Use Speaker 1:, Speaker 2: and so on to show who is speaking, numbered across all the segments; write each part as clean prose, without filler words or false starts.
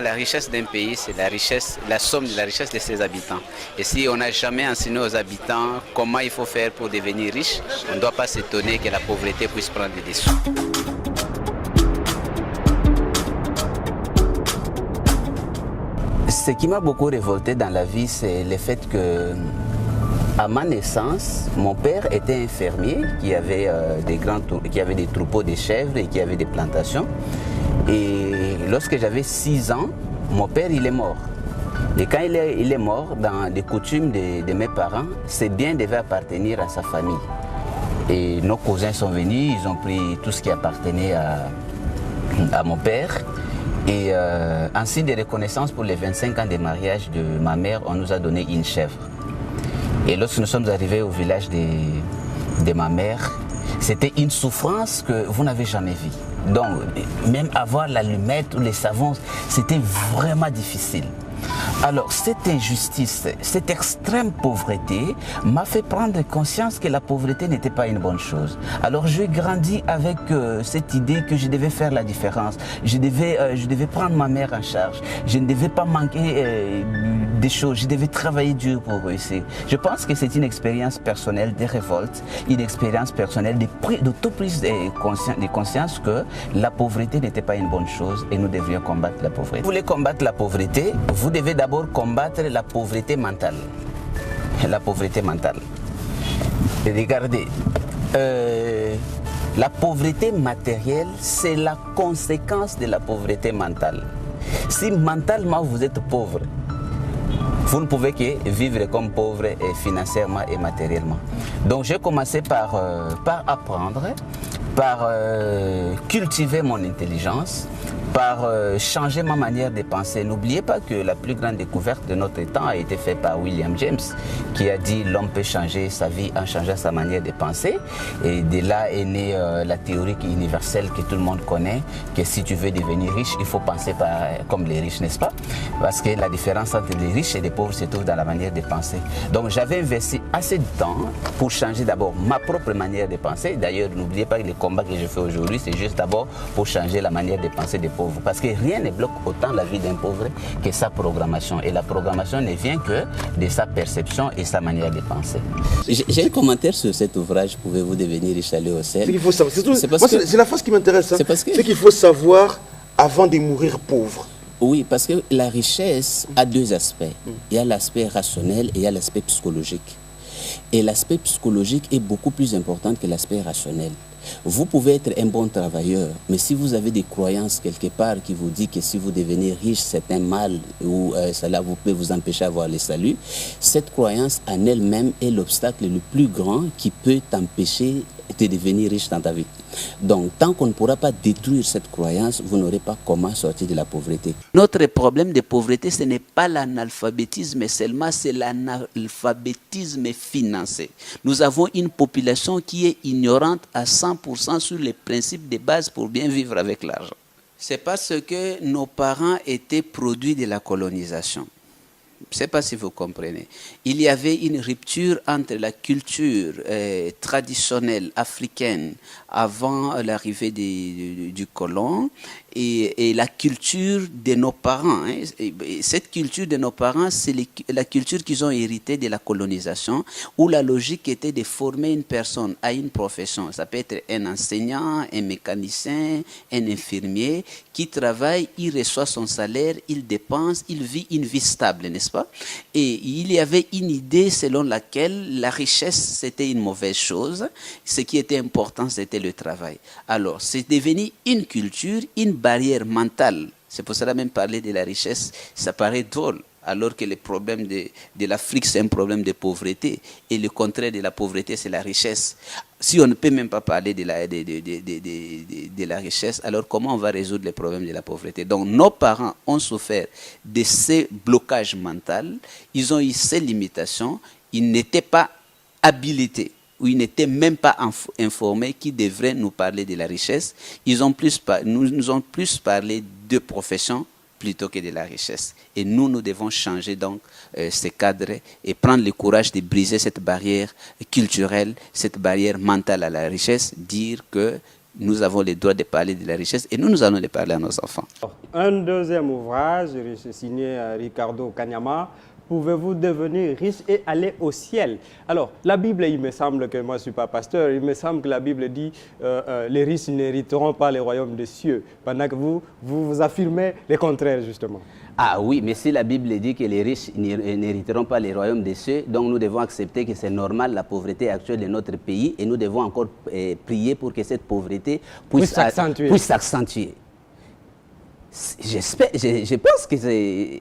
Speaker 1: La richesse d'un pays, c'est la richesse, la somme de la richesse de ses habitants. Et si on n'a jamais enseigné aux habitants comment il faut faire pour devenir riche, on ne doit pas s'étonner que la pauvreté puisse prendre des dessous. Ce qui m'a beaucoup révolté dans la vie, c'est le fait que, à ma naissance, mon père était un fermier qui avait, des troupeaux de chèvres et qui avait des plantations. Et lorsque j'avais 6 ans, mon père il est mort. Et quand il est mort, dans les coutumes de mes parents, ces biens devaient appartenir à sa famille. Et nos cousins sont venus, ils ont pris tout ce qui appartenait à mon père. Et en signe de reconnaissance pour les 25 ans de mariage de ma mère, on nous a donné une chèvre. Et lorsque nous sommes arrivés au village de ma mère, c'était une souffrance que vous n'avez jamais vue. Donc, même avoir l'allumette ou les savons, c'était vraiment difficile. Alors, cette injustice, cette extrême pauvreté m'a fait prendre conscience que la pauvreté n'était pas une bonne chose. Alors, j'ai grandi avec cette idée que je devais faire la différence. Je devais prendre ma mère en charge. Je ne devais pas manquer des choses. Je devais travailler dur pour réussir. Je pense que c'est une expérience personnelle de révolte, une expérience personnelle d'autoprise de conscience que la pauvreté n'était pas une bonne chose et nous devions combattre la pauvreté. Vous voulez combattre la pauvreté, vous devez d'abord combattre la pauvreté mentale. La pauvreté mentale. Et regardez, la pauvreté matérielle, c'est la conséquence de la pauvreté mentale. Si mentalement vous êtes pauvre, vous ne pouvez que vivre comme pauvre financièrement et matériellement. Donc j'ai commencé par apprendre, par cultiver mon intelligence, par changer ma manière de penser. N'oubliez pas que la plus grande découverte de notre temps a été faite par William James, qui a dit l'homme peut changer sa vie en changeant sa manière de penser. Et de là est née la théorie universelle que tout le monde connaît, que si tu veux devenir riche, il faut penser comme les riches, n'est-ce pas? Parce que la différence entre les riches et les pauvres se trouve dans la manière de penser. Donc j'avais investi assez de temps pour changer d'abord ma propre manière de penser. D'ailleurs, n'oubliez pas que les combats que je fais aujourd'hui, c'est juste d'abord pour changer la manière de penser des pauvres. Parce que rien ne bloque autant la vie d'un pauvre que sa programmation. Et la programmation ne vient que de sa perception et sa manière de penser. J'ai un commentaire sur cet ouvrage, Pouvez-vous devenir riche à l'eau au sel?
Speaker 2: Il faut savoir. C'est la phase qui m'intéresse. Hein. C'est qu'il faut savoir avant de mourir pauvre.
Speaker 1: Oui, parce que la richesse a deux aspects. Il y a l'aspect rationnel et il y a l'aspect psychologique. Et l'aspect psychologique est beaucoup plus important que l'aspect rationnel. Vous pouvez être un bon travailleur, mais si vous avez des croyances quelque part qui vous dit que si vous devenez riche, c'est un mal ou cela vous peut vous empêcher d'avoir le salut, cette croyance en elle-même est l'obstacle le plus grand qui peut t'empêcher de devenir riche dans ta vie. Donc, tant qu'on ne pourra pas détruire cette croyance, vous n'aurez pas comment sortir de la pauvreté. Notre problème de pauvreté, ce n'est pas l'analphabétisme seulement, c'est l'analphabétisme financier. Nous avons une population qui est ignorante à 100% sur les principes de base pour bien vivre avec l'argent. C'est parce que nos parents étaient produits de la colonisation. Je ne sais pas si vous comprenez. Il y avait une rupture entre la culture traditionnelle africaine avant l'arrivée du colon et la culture de nos parents. Hein. Et cette culture de nos parents, c'est la culture qu'ils ont héritée de la colonisation, où la logique était de former une personne à une profession. Ça peut être un enseignant, un mécanicien, un infirmier qui travaille, il reçoit son salaire, il dépense, il vit une vie stable, n'est-ce pas? Et il y avait une idée selon laquelle la richesse, c'était une mauvaise chose. Ce qui était important, c'était le travail. Alors, c'est devenu une culture, une barrière mentale. C'est pour cela même parler de la richesse, ça paraît drôle. Alors que le problème de l'Afrique, c'est un problème de pauvreté. Et le contraire de la pauvreté, c'est la richesse. Si on ne peut même pas parler de la richesse, alors comment on va résoudre les problèmes de la pauvreté? Donc nos parents ont souffert de ces blocages mentaux, ils ont eu ces limitations, ils n'étaient pas habilités, ou ils n'étaient même pas informés qui devraient nous parler de la richesse. Nous ont plus parlé de profession plutôt que de la richesse. Et nous devons changer donc ces cadres et prendre le courage de briser cette barrière culturelle, cette barrière mentale à la richesse, dire que nous avons le droit de parler de la richesse et nous allons les parler à nos enfants.
Speaker 3: Un deuxième ouvrage signé Ricardo Kanyama, pouvez-vous devenir riche et aller au ciel? Alors, la Bible, il me semble que, moi je ne suis pas pasteur, il me semble que la Bible dit les riches n'hériteront pas les royaumes des cieux, pendant que vous affirmez le contraire, justement.
Speaker 1: Ah oui, mais si la Bible dit que les riches n'hériteront pas les royaumes des cieux, donc nous devons accepter que c'est normal la pauvreté actuelle de notre pays et nous devons encore prier pour que cette pauvreté puisse s'accentuer. Je pense que c'est...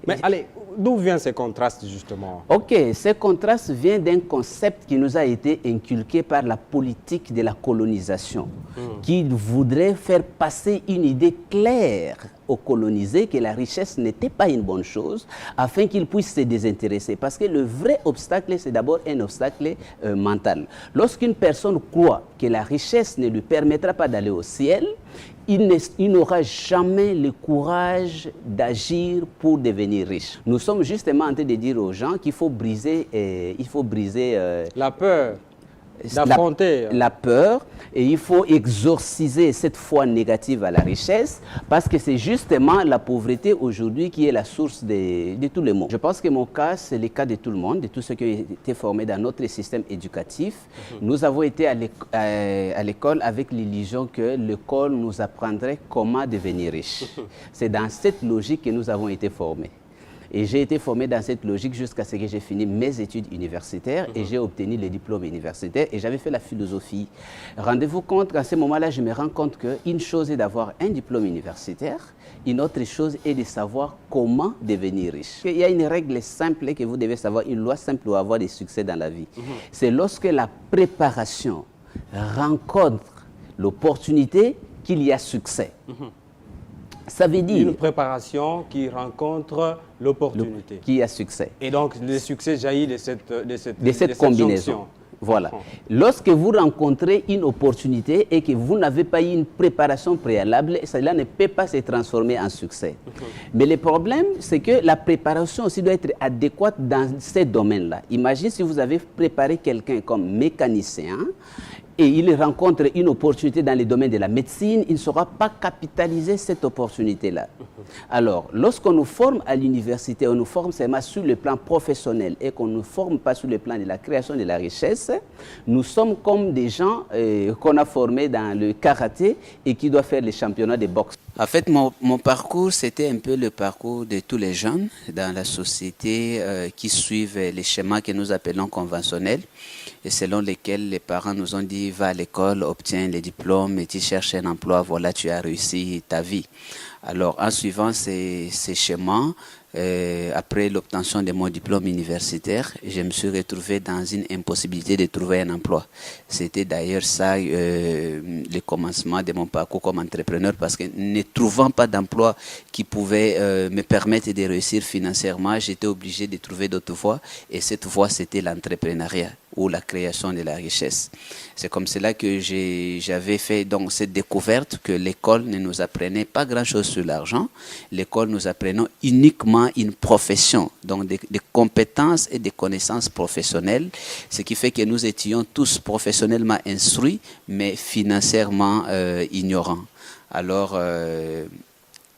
Speaker 3: Mais allez, d'où vient ce contraste justement?
Speaker 1: Ok, ce contraste vient d'un concept qui nous a été inculqué par la politique de la colonisation, qui voudrait faire passer une idée claire aux colonisés que la richesse n'était pas une bonne chose, afin qu'ils puissent se désintéresser. Parce que le vrai obstacle, c'est d'abord un obstacle mental. Lorsqu'une personne croit que la richesse ne lui permettra pas d'aller au ciel, il n'aura jamais le courage d'agir pour devenir riche. Nous sommes justement en train de dire aux gens qu'il faut briser,
Speaker 3: la peur, d'affronter
Speaker 1: la peur, et il faut exorciser cette foi négative à la richesse, parce que c'est justement la pauvreté aujourd'hui qui est la source de tous les maux. Je pense que mon cas, c'est le cas de tout le monde, de tous ceux qui ont été formés dans notre système éducatif. Nous avons été à l'école avec l'illusion que l'école nous apprendrait comment devenir riche. C'est dans cette logique que nous avons été formés. Et j'ai été formé dans cette logique jusqu'à ce que j'ai fini mes études universitaires et j'ai obtenu le diplôme universitaire et j'avais fait la philosophie. Rendez-vous compte qu'à ce moment-là, je me rends compte qu'une chose est d'avoir un diplôme universitaire, une autre chose est de savoir comment devenir riche. Il y a une règle simple que vous devez savoir, une loi simple pour avoir des succès dans la vie. C'est lorsque la préparation rencontre l'opportunité qu'il y a succès. Ça veut dire
Speaker 3: une préparation qui rencontre l'opportunité.
Speaker 1: Qui a succès.
Speaker 3: Et donc, le succès jaillit de cette
Speaker 1: combinaison. Voilà. Lorsque vous rencontrez une opportunité et que vous n'avez pas eu une préparation préalable, cela ne peut pas se transformer en succès. Mais le problème, c'est que la préparation aussi doit être adéquate dans ces domaines-là. Imaginez si vous avez préparé quelqu'un comme mécanicien, et il rencontre une opportunité dans le domaine de la médecine, il ne saura pas capitaliser cette opportunité-là. Alors, lorsqu'on nous forme à l'université, on nous forme seulement sur le plan professionnel et qu'on ne nous forme pas sur le plan de la création de la richesse, nous sommes comme des gens qu'on a formés dans le karaté et qui doivent faire les championnats de boxe. En fait, mon parcours, c'était un peu le parcours de tous les jeunes dans la société qui suivent les schémas que nous appelons conventionnels et selon lesquels les parents nous ont dit « va à l'école, obtiens les diplômes et tu cherches un emploi, voilà, tu as réussi ta vie ». Alors, en suivant ces schémas, après l'obtention de mon diplôme universitaire, je me suis retrouvé dans une impossibilité de trouver un emploi. C'était d'ailleurs ça le commencement de mon parcours comme entrepreneur parce que ne trouvant pas d'emploi qui pouvait me permettre de réussir financièrement, j'étais obligé de trouver d'autres voies et cette voie c'était l'entrepreneuriat ou la création de la richesse. C'est comme cela que j'avais fait donc cette découverte que l'école ne nous apprenait pas grand-chose sur l'argent. L'école nous apprenait uniquement une profession, donc des compétences et des connaissances professionnelles, ce qui fait que nous étions tous professionnellement instruits, mais financièrement ignorants. Alors,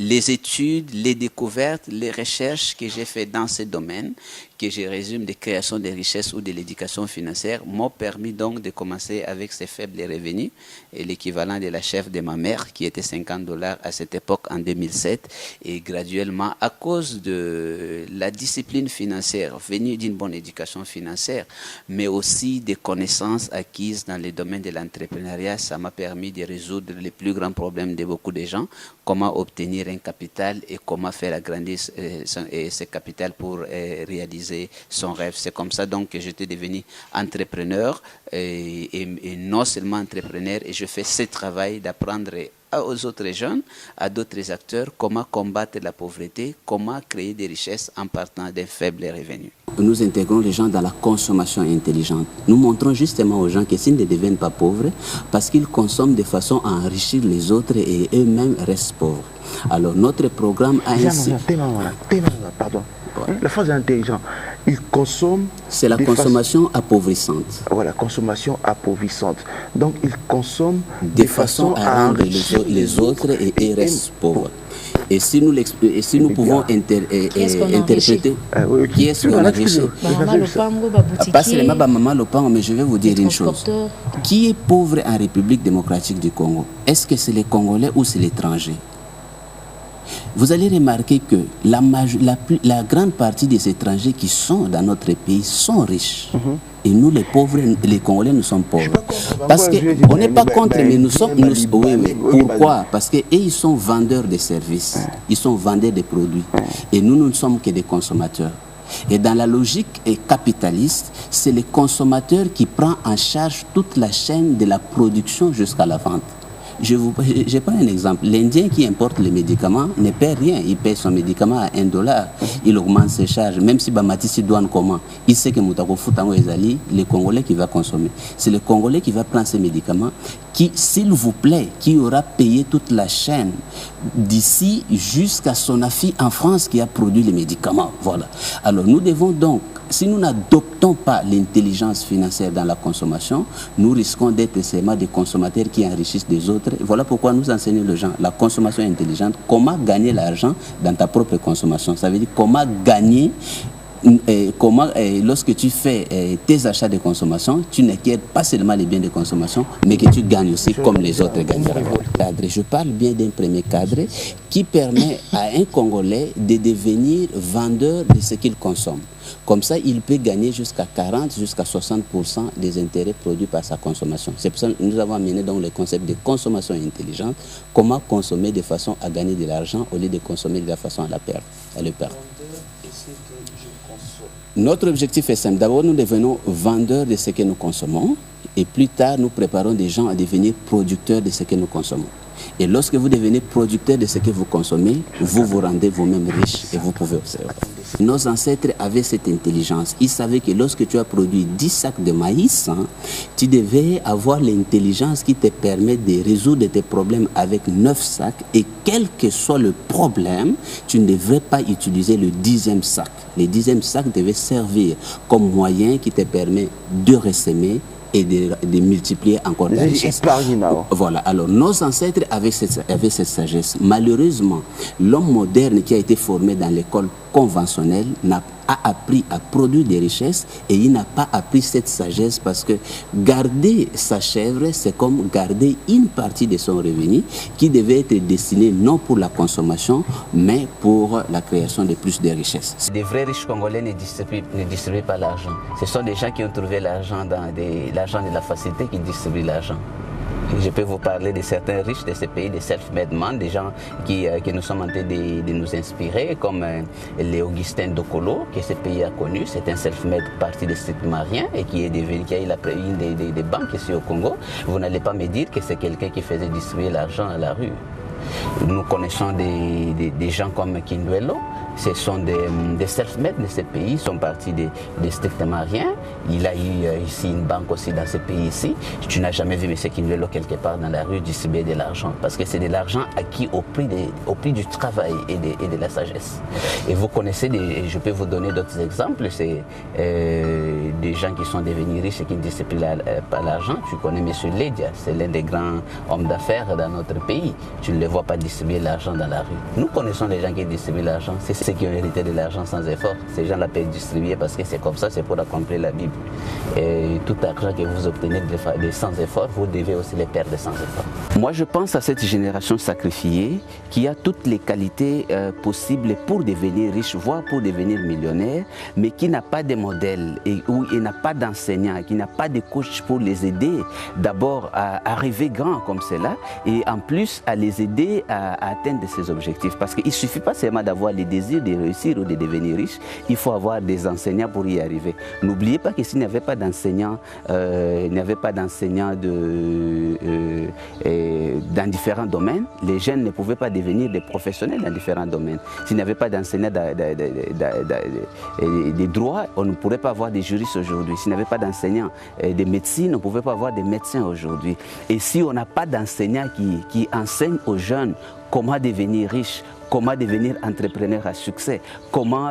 Speaker 1: les études, les découvertes, les recherches que j'ai faites dans ce domaine, que je résume de création de richesses ou de l'éducation financière, m'ont permis donc de commencer avec ces faibles revenus et l'équivalent de la chef de ma mère qui était $50 à cette époque en 2007 et graduellement à cause de la discipline financière venue d'une bonne éducation financière mais aussi des connaissances acquises dans le domaine de l'entrepreneuriat, ça m'a permis de résoudre les plus grands problèmes de beaucoup de gens, comment obtenir un capital et comment faire agrandir ce capital pour réaliser son rêve. C'est comme ça donc que j'étais devenu entrepreneur et non seulement entrepreneur et je fais ce travail d'apprendre aux autres jeunes, à d'autres acteurs, comment combattre la pauvreté, comment créer des richesses en partant des faibles revenus. Nous intégrons les gens dans la consommation intelligente. Nous montrons justement aux gens que s'ils ne deviennent pas pauvres, parce qu'ils consomment de façon à enrichir les autres et eux-mêmes restent pauvres. Alors notre programme a ainsi...
Speaker 2: Pardon. La phase est intelligente. Ils consomment...
Speaker 1: C'est la consommation appauvrissante.
Speaker 2: Voilà, consommation appauvrissante. Donc, ils consomment
Speaker 1: de façon à rendre les autres et restent pauvres. Et si nous pouvons interpréter qui est-ce qu'on a enrichi, pas seulement Maman Lopango, mais je vais vous dire une chose. Qui est pauvre en République démocratique du Congo? Est-ce que c'est les Congolais ou c'est l'étranger? Vous allez remarquer que la grande partie des étrangers qui sont dans notre pays sont riches. Et nous, les pauvres, les Congolais, nous sommes pauvres. Parce qu'on n'est pas contre, mais nous sommes... Oui. Pourquoi? Parce qu'ils sont vendeurs de services. Ils sont vendeurs de produits. Et nous ne sommes que des consommateurs. Et dans la logique capitaliste, c'est le consommateur qui prend en charge toute la chaîne de la production jusqu'à la vente. Je prends un exemple. L'Indien qui importe les médicaments ne paie rien. Il paie son médicament à $1. Il augmente ses charges. Même si Bamatisi douane comment, il sait que Moutako Foutango Ezali, le Congolais qui va consommer. C'est le Congolais qui va prendre ces médicaments qui, s'il vous plaît, qui aura payé toute la chaîne d'ici jusqu'à Sonafi en France qui a produit les médicaments. Voilà. Alors nous devons donc, si nous n'adoptons pas l'intelligence financière dans la consommation, nous risquons d'être seulement des consommateurs qui enrichissent des autres. Voilà pourquoi nous enseignons les gens la consommation intelligente, comment gagner l'argent dans ta propre consommation. Ça veut dire comment gagner, lorsque tu fais tes achats de consommation, tu n'acquiers pas seulement les biens de consommation, mais que tu gagnes aussi comme les autres gagneront. Je parle bien d'un premier cadre qui permet à un Congolais de devenir vendeur de ce qu'il consomme. Comme ça, il peut gagner jusqu'à 40, jusqu'à 60% des intérêts produits par sa consommation. C'est pour ça que nous avons amené donc le concept de consommation intelligente. Comment consommer de façon à gagner de l'argent au lieu de consommer de la façon à le perdre. Notre objectif est simple. D'abord, nous devenons vendeurs de ce que nous consommons et plus tard, nous préparons des gens à devenir producteurs de ce que nous consommons. Et lorsque vous devenez producteur de ce que vous consommez, vous vous rendez vous-même riche et vous pouvez observer. Nos ancêtres avaient cette intelligence. Ils savaient que lorsque tu as produit 10 sacs de maïs, tu devais avoir l'intelligence qui te permet de résoudre tes problèmes avec 9 sacs. Et quel que soit le problème, tu ne devrais pas utiliser le 10e sac. Le 10e sac devait servir comme moyen qui te permet de ressemer et de multiplier encore la richesse. Voilà, alors nos ancêtres avaient cette sagesse. Malheureusement, l'homme moderne qui a été formé dans l'école conventionnelle a appris à produire des richesses et il n'a pas appris cette sagesse parce que garder sa chèvre, c'est comme garder une partie de son revenu qui devait être destiné non pour la consommation, mais pour la création de plus de richesses. Les vrais riches congolais ne distribuent pas l'argent. Ce sont des gens qui ont trouvé l'argent l'argent de la facilité qui distribuent l'argent. Je peux vous parler de certains riches de ces pays, des self-made men, des gens que nous sommes en train de nous inspirer, comme les Augustin Dokolo, que ce pays a connu. C'est un self-made parti de strictement rien et qui a eu une des banques ici au Congo. Vous n'allez pas me dire que c'est quelqu'un qui faisait distribuer l'argent à la rue. Nous connaissons des gens comme Kindwelo. Ce sont des self-made de ce pays, ils sont partis de strictement rien. Il a eu ici une banque aussi dans ce pays ici. Tu n'as jamais vu M. Kindwelo quelque part dans la rue distribuer de l'argent parce que c'est de l'argent acquis au prix du travail et de la sagesse. Et vous connaissez, je peux vous donner d'autres exemples, c'est des gens qui sont devenus riches et qui ne distribuent pas l'argent. Tu connais M. Ledia, c'est l'un des grands hommes d'affaires dans notre pays. Tu ne le vois pas distribuer l'argent dans la rue. Nous connaissons les gens qui distribuent l'argent. C'est ceux qui ont hérité de l'argent sans effort. Ces gens-là peuvent distribuer parce que c'est comme ça, c'est pour accomplir la Bible. Et tout argent que vous obtenez sans effort, vous devez aussi le perdre sans effort. Moi, je pense à cette génération sacrifiée qui a toutes les qualités possibles pour devenir riche, voire pour devenir millionnaire, mais qui n'a pas de modèle et où il n'a pas d'enseignant, qui n'a pas de coach pour les aider d'abord à arriver grand comme cela et en plus à les aider à atteindre ces objectifs. Parce qu'il ne suffit pas seulement d'avoir les désirs de réussir ou de devenir riche, il faut avoir des enseignants pour y arriver. N'oubliez pas que s'il n'y avait pas d'enseignants, dans différents domaines, les jeunes ne pouvaient pas devenir des professionnels dans différents domaines. S'il n'y avait pas d'enseignants des droits, on ne pourrait pas avoir des juristes aujourd'hui. S'il n'y avait pas d'enseignants de médecine, on ne pouvait pas avoir des médecins aujourd'hui. Et si on n'a pas d'enseignants qui enseignent aux jeunes comment devenir riche, comment devenir entrepreneur à succès, comment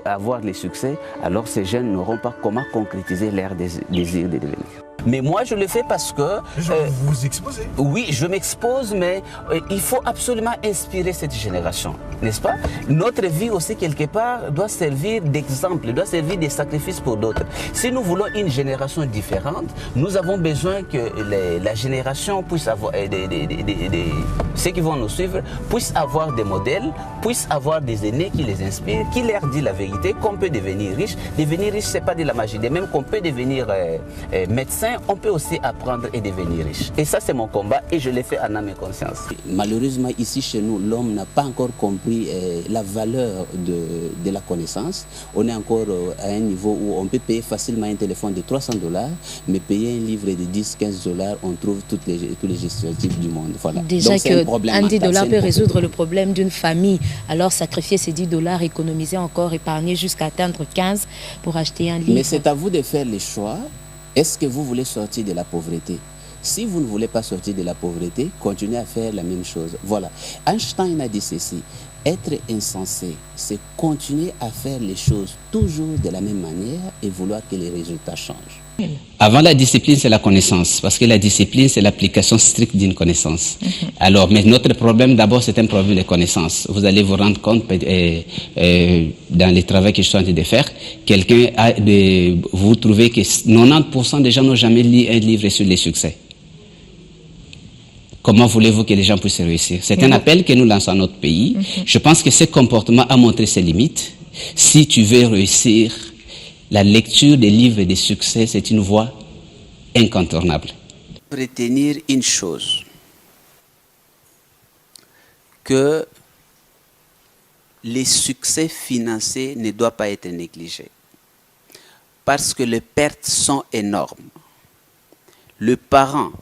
Speaker 1: avoir les succès, alors ces jeunes n'auront pas comment concrétiser leur désir de devenir. Mais moi, je le fais parce que...
Speaker 2: vous vous exposez?
Speaker 1: Oui, je m'expose, mais il faut absolument inspirer cette génération, n'est-ce pas? Notre vie aussi, quelque part, doit servir d'exemple, doit servir de sacrifice pour d'autres. Si nous voulons une génération différente, nous avons besoin que la génération puisse avoir... ceux qui vont nous suivre puissent avoir des modèles, puissent avoir des aînés qui les inspirent, qui leur disent la vérité, qu'on peut devenir riche. Devenir riche, ce n'est pas de la magie. De même qu'on peut devenir médecin, on peut aussi apprendre et devenir riche. Et ça, c'est mon combat et je l'ai fait en âme et conscience. Malheureusement, ici chez nous, l'homme n'a pas encore compris la valeur de la connaissance. On est encore à un niveau où on peut payer facilement un téléphone de $300, mais payer un livre de 10-15 $, on trouve tous les gestionnaires du monde. Voilà.
Speaker 4: Déjà donc, qu'un $10 peut résoudre le problème d'une famille. Alors sacrifier ces $10, économiser encore, épargner jusqu'à atteindre 15 pour acheter un livre.
Speaker 1: Mais c'est à vous de faire les choix. Est-ce que vous voulez sortir de la pauvreté? Si vous ne voulez pas sortir de la pauvreté, continuez à faire la même chose. Voilà. Einstein a dit ceci. Être insensé, c'est continuer à faire les choses toujours de la même manière et vouloir que les résultats changent. Avant la discipline, c'est la connaissance, parce que la discipline, c'est l'application stricte d'une connaissance. Alors, mais notre problème, d'abord, c'est un problème de connaissance. Vous allez vous rendre compte, dans les travaux que je suis en train de faire, vous trouvez que 90% des gens n'ont jamais lu un livre sur les succès. Comment voulez-vous que les gens puissent réussir? C'est un appel que nous lançons à notre pays. Je pense que ce comportement a montré ses limites. Si tu veux réussir, la lecture des livres de succès, c'est une voie incontournable. Retenir une chose, que les succès financiers ne doivent pas être négligés, parce que les pertes sont énormes. Les parents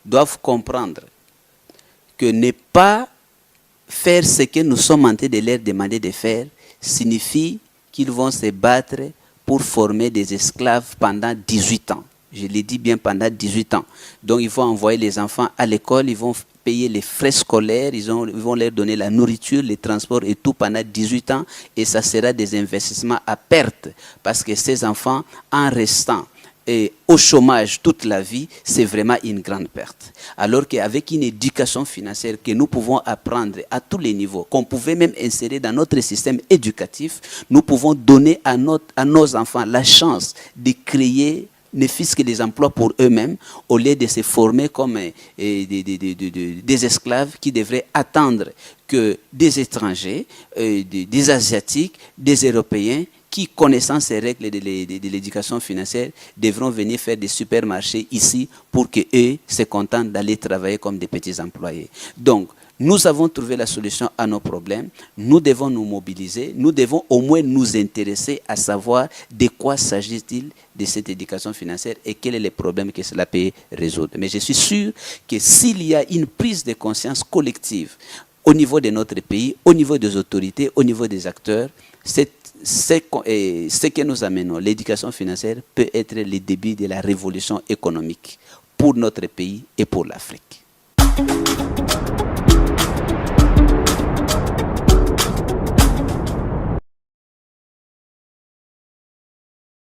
Speaker 1: doivent comprendre que ne pas faire ce que nous sommes en train de leur demander de faire signifie qu'ils vont se battre pour former des esclaves pendant 18 ans. Je l'ai dit bien, pendant 18 ans. Donc, il faut envoyer les enfants à l'école, ils vont payer les frais scolaires, ils vont leur donner la nourriture, les transports et tout pendant 18 ans. Et ça sera des investissements à perte. Parce que ces enfants, en restant au chômage toute la vie, c'est vraiment une grande perte. Alors qu'avec une éducation financière que nous pouvons apprendre à tous les niveaux, qu'on pouvait même insérer dans notre système éducatif, nous pouvons donner à nos enfants la chance de créer ne fût-ce que des emplois pour eux-mêmes, au lieu de se former comme des esclaves qui devraient attendre que des étrangers, des Asiatiques, des Européens, qui, connaissant ces règles de l'éducation financière, devront venir faire des supermarchés ici pour qu'eux se contentent d'aller travailler comme des petits employés. Donc, nous avons trouvé la solution à nos problèmes. Nous devons nous mobiliser. Nous devons au moins nous intéresser à savoir de quoi s'agit-il de cette éducation financière et quel est le problème que cela peut résoudre. Mais je suis sûr que s'il y a une prise de conscience collective au niveau de notre pays, au niveau des autorités, au niveau des acteurs, ce que nous amenons, l'éducation financière, peut être le début de la révolution économique pour notre pays et pour l'Afrique.